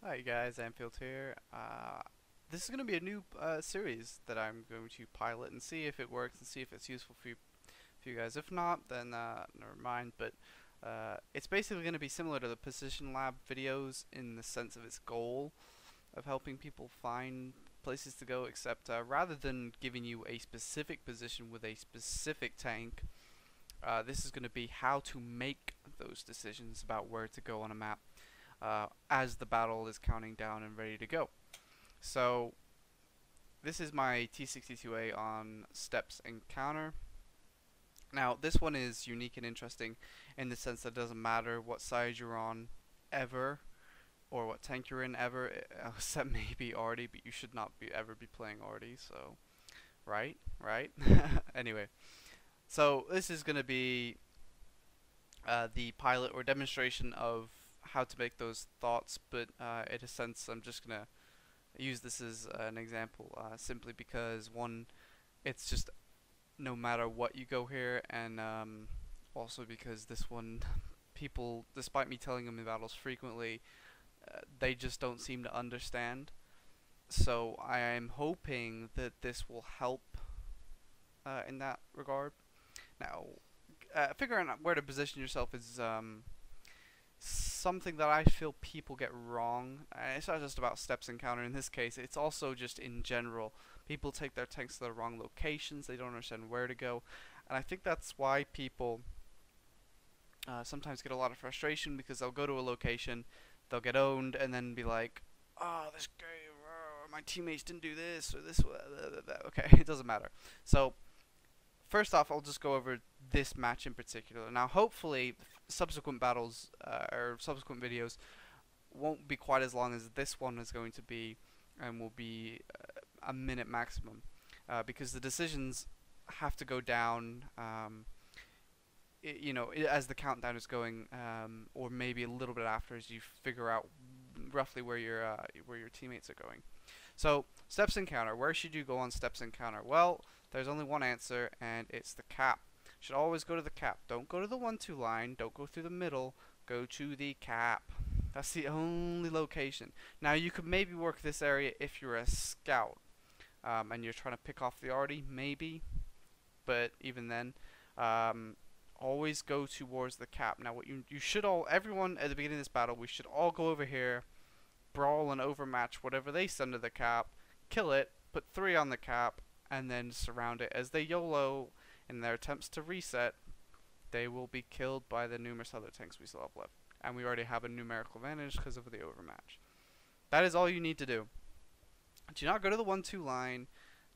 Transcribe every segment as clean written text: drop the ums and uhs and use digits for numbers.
Hi guys, Anfield here. This is going to be a new series that I'm going to pilot and see if it works and see if it's useful for you guys. If not, then never mind. But it's basically going to be similar to the Position Lab videos in the sense of its goal of helping people find places to go, except rather than giving you a specific position with a specific tank, this is going to be how to make those decisions about where to go on a map as the battle is counting down and ready to go. So this is my T62A on steps and counter. Now this one is unique and interesting in the sense that it doesn't matter what side you're on ever or what tank you're in ever, except maybe Artie, but you should not be ever be playing Artie, so right. Anyway, so this is going to be the pilot or demonstration of how to make those thoughts, but in a sense I'm just gonna use this as an example simply because one, it's just no matter what you go here, and also because this one, people, despite me telling them in battles frequently, they just don't seem to understand. So I am hoping that this will help in that regard. Now, figuring out where to position yourself is something that I feel people get wrong. It's not just about steps encounter in this case, it's also just in general. People take their tanks to the wrong locations, they don't understand where to go, and I think that's why people sometimes get a lot of frustration because they'll go to a location, they'll get owned, and then be like, oh, this game, my teammates didn't do this, or this, okay, it doesn't matter. So, first off, I'll just go over this match in particular. Now, hopefully, subsequent battles or subsequent videos won't be quite as long as this one is going to be, and will be a minute maximum, because the decisions have to go down. As the countdown is going, or maybe a little bit after, as you figure out roughly where your teammates are going. So, steps encounter. Where should you go on steps encounter? Well, there's only one answer, and it's the cap. Should always go to the cap. Don't go to the 1-2 line. Don't go through the middle. Go to the cap. That's the only location. Now, you could maybe work this area if you're a scout, and you're trying to pick off the arty, maybe. But even then, always go towards the cap. Now, what you should all, everyone at the beginning of this battle, we should all go over here, brawl and overmatch whatever they send to the cap, kill it, put 3 on the cap, and then surround it. As they YOLO in their attempts to reset, they will be killed by the numerous other tanks we still have left. And we already have a numerical advantage because of the overmatch. That is all you need to do. Do not go to the 1-2 line.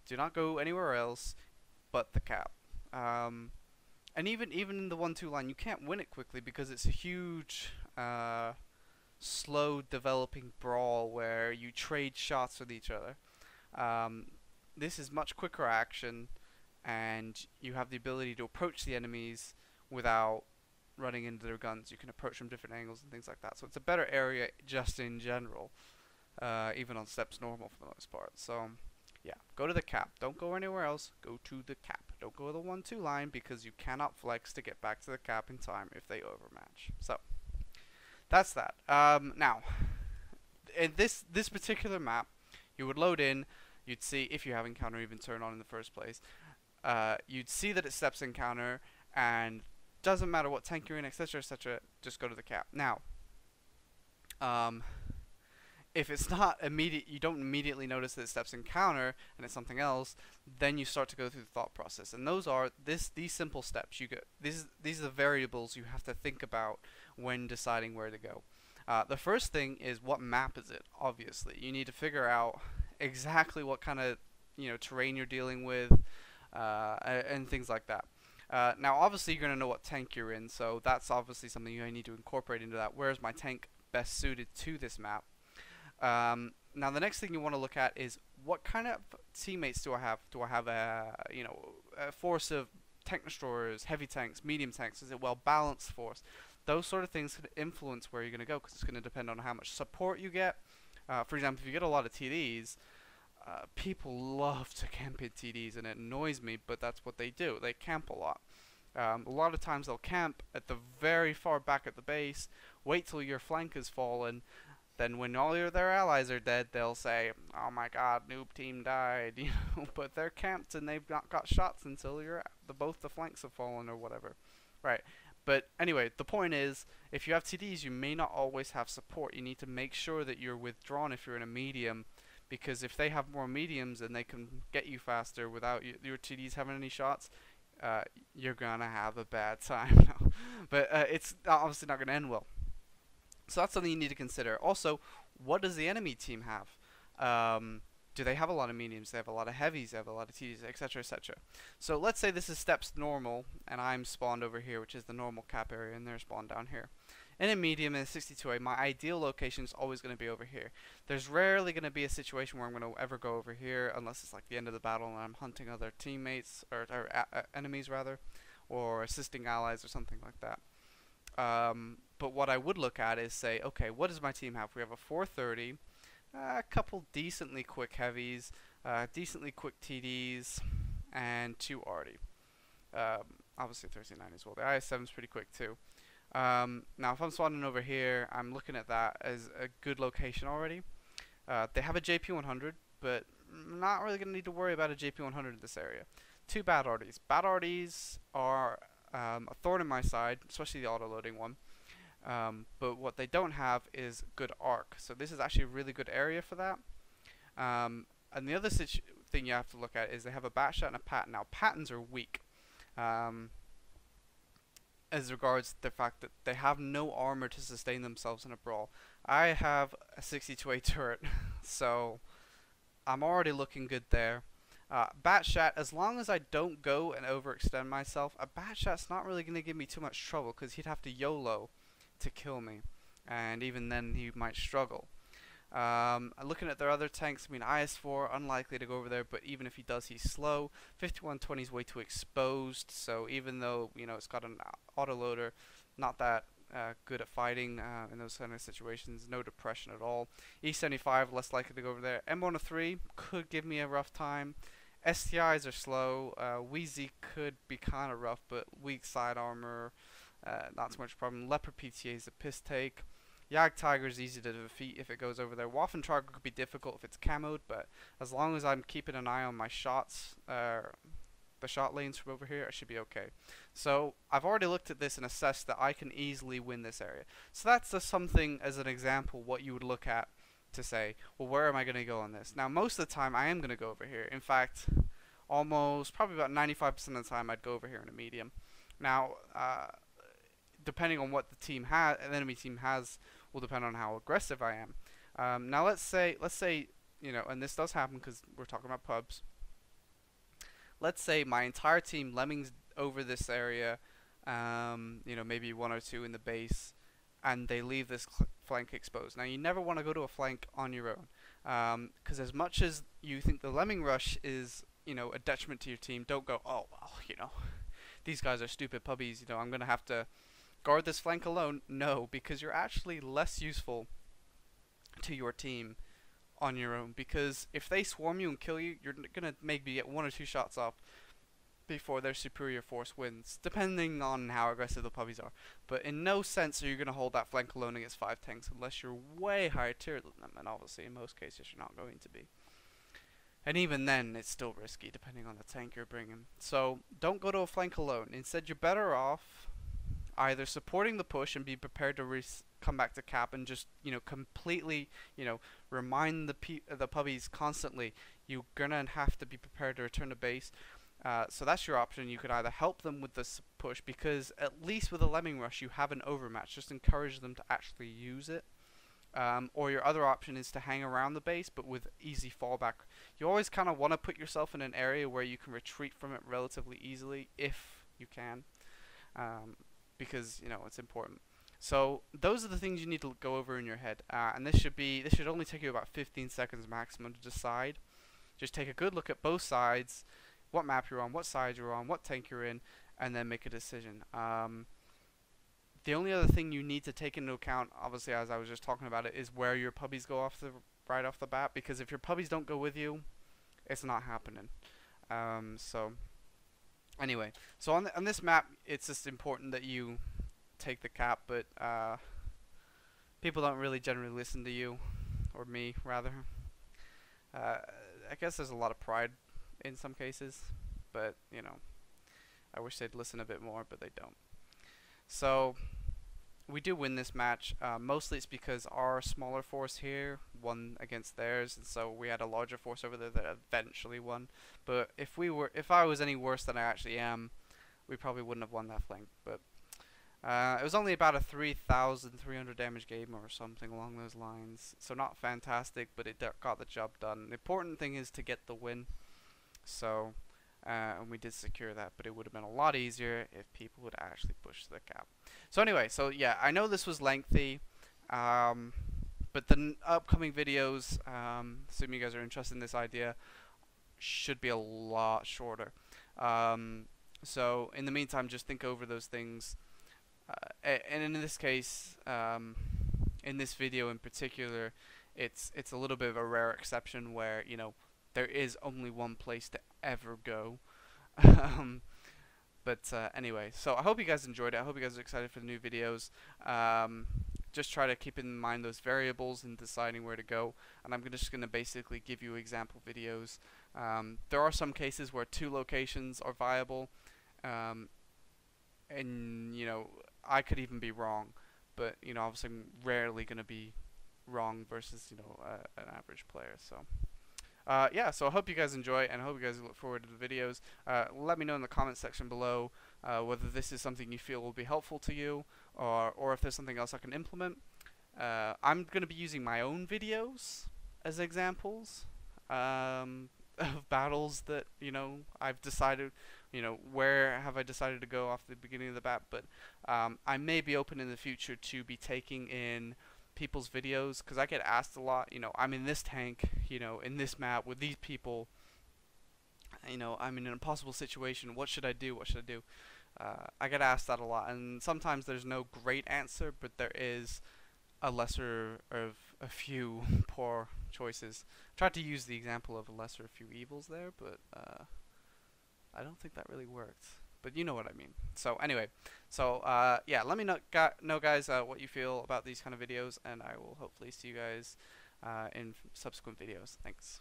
Do not go anywhere else but the cap. And even in the 1-2 line, you can't win it quickly because it's a huge, slow developing brawl where you trade shots with each other. This is much quicker action, and you have the ability to approach the enemies without running into their guns. You can approach from different angles and things like that. So it's a better area just in general, even on steps normal for the most part. So yeah, go to the cap. Don't go anywhere else. Go to the cap. Don't go to the 1-2 line because you cannot flex to get back to the cap in time if they overmatch. So that's that. Now, in this particular map, you would load in. You'd see, if you have encounter even turned on in the first place, you'd see that it steps encounter, and doesn't matter what tank you're in, etc., etc., just go to the cap. Now, if it's not immediate, you don't immediately notice that it steps encounter and it's something else, then you start to go through the thought process, and those are these simple steps. These are the variables you have to think about when deciding where to go. The first thing is, what map is it? Obviously, you need to figure out exactly what kind of terrain you're dealing with, and things like that. Now, obviously, you're going to know what tank you're in, so that's obviously something you need to incorporate into that. Where is my tank best suited to this map? Now, the next thing you want to look at is, what kind of teammates do I have? Do I have a force of tank destroyers, heavy tanks, medium tanks? Is it well balanced force? Those sort of things could influence where you're going to go, because it's going to depend on how much support you get. For example, if you get a lot of TDs, people love to camp in TDs, and it annoys me, but that's what they do. They camp a lot. A lot of times they'll camp at the very far back at the base, wait till your flank has fallen, Then when all their allies are dead, they'll say, "Oh my God, noob team died," but they're camped and they've not got shots until both the flanks have fallen or whatever, right? But anyway, the point is, if you have TDs, you may not always have support. You need to make sure that you're withdrawn if you're in a medium, because if they have more mediums and they can get you faster without your TDs having any shots, you're gonna have a bad time. But it's obviously not gonna end well. So that's something you need to consider. Also, what does the enemy team have? Do they have a lot of mediums? They have a lot of heavies. They have a lot of TDs, etc., etc. So let's say this is steps normal, and I'm spawned over here, which is the normal cap area, and they're spawned down here. In a medium in a 62A, my ideal location is always going to be over here. There's rarely going to be a situation where I'm going to ever go over here, unless it's like the end of the battle and I'm hunting other teammates, or enemies rather, or assisting allies or something like that. But what I would look at is say, okay, what does my team have? We have a 430, a couple decently quick heavies, decently quick TDs, and 2 arty. Obviously 39 as well. The IS-7 is pretty quick too. Now if I'm spawning over here, I'm looking at that as a good location already. They have a JP100, but not really going to need to worry about a JP100 in this area. 2 bad arties. Bad arties are a thorn in my side, especially the auto-loading one. But what they don't have is good arc. So this is actually a really good area for that. And the other thing you have to look at is they have a bat shot and a pattern. Now patterns are weak. As regards the fact that they have no armor to sustain themselves in a brawl. I have a 62A turret, so I'm already looking good there. Bat shot, as long as I don't go and overextend myself, a bat shot's not really going to give me too much trouble because he'd have to YOLO to kill me, and even then he might struggle. Looking at their other tanks, I mean IS-4 unlikely to go over there, but even if he does, he's slow. 5120 is way too exposed, so even though it's got an autoloader, not that good at fighting in those kind of situations. No depression at all. E75 less likely to go over there. M103 could give me a rough time. STIs are slow. Wheezy could be kind of rough, but weak side armor, not so much problem. Leopard PTA is a piss take. Yag Tiger is easy to defeat if it goes over there. Waffentrager could be difficult if it's camoed, but as long as I'm keeping an eye on my shots, the shot lanes from over here, I should be okay. So I've already looked at this and assessed that I can easily win this area. So that's just something as an example what you would look at to say, well, where am I going to go on this? Now most of the time I am going to go over here. In fact, probably about 95% of the time I'd go over here in a medium. Now, depending on what the team has, an enemy team has, will depend on how aggressive I am. Now let's say, and this does happen because we're talking about pubs. Let's say my entire team lemmings over this area, maybe 1 or 2 in the base, and they leave this flank exposed. Now you never want to go to a flank on your own, because as much as you think the lemming rush is, a detriment to your team, don't go, oh well, these guys are stupid puppies, I'm gonna have to guard this flank alone. No, because you're actually less useful to your team on your own, because if they swarm you and kill you, you're gonna maybe get 1 or 2 shots off before their superior force wins, depending on how aggressive the puppies are. But in no sense are you gonna hold that flank alone against 5 tanks unless you're way higher tier than them, and obviously in most cases you're not going to be. And even then, it's still risky depending on the tank you're bringing. So don't go to a flank alone. Instead, you're better off either supporting the push and be prepared to come back to cap and just completely remind the puppies constantly you're gonna have to be prepared to return to base. So that's your option. You could either help them with this push, because at least with a lemming rush you have an overmatch, just encourage them to actually use it. Or your other option is to hang around the base but with easy fallback. You always kind of want to put yourself in an area where you can retreat from it relatively easily if you can. Because it's important. So those are the things you need to go over in your head, and this should only take you about 15 seconds maximum to decide. Just take a good look at both sides, what map you're on, what side you're on, what tank you're in, and then make a decision. The only other thing you need to take into account, obviously as I was just talking about it, is where your puppies go right off the bat, because if your puppies don't go with you, it's not happening. Anyway, so on this map, it's just important that you take the cap, but people don't really generally listen to you, or me rather. Uh, I guess there's a lot of pride in some cases, but you know, I wish they'd listen a bit more, but they don't. So we do win this match. Mostly it's because our smaller force here won against theirs, and so we had a larger force over there that eventually won. But if I was any worse than I actually am, we probably wouldn't have won that flank. But it was only about a 3,300 damage game or something along those lines. So not fantastic, but it got the job done. The important thing is to get the win. So, and we did secure that, but it would have been a lot easier if people would actually push the cap. So anyway, so yeah, I know this was lengthy, but the upcoming videos, assuming you guys are interested in this idea, should be a lot shorter. So in the meantime, just think over those things. And in this case, in this video in particular, it's a little bit of a rare exception where, you know, there is only one place to ever go. But anyway, so I hope you guys enjoyed it. I hope you guys are excited for the new videos. Just try to keep in mind those variables in deciding where to go. And I'm just going to basically give you example videos. There are some cases where 2 locations are viable. And, you know, I could even be wrong. But, you know, obviously I'm rarely going to be wrong versus, you know, an average player. So yeah, so I hope you guys enjoy, and I hope you guys look forward to the videos. Let me know in the comment section below whether this is something you feel will be helpful to you, or if there's something else I can implement. I'm going to be using my own videos as examples of battles that, you know, I've decided, you know, where have I decided to go off the beginning of the bat, but I may be open in the future to be taking in people's videos, because I get asked a lot, you know, I'm in this tank, you know, in this map with these people, you know, I'm in an impossible situation, what should I do, what should I do? I get asked that a lot, and sometimes there's no great answer, but there is a lesser of a few poor choices. Tried to use the example of a lesser of few evils there, but I don't think that really worked. But you know what I mean. So anyway, so yeah, let me know guys what you feel about these kind of videos, and I will hopefully see you guys in subsequent videos. Thanks.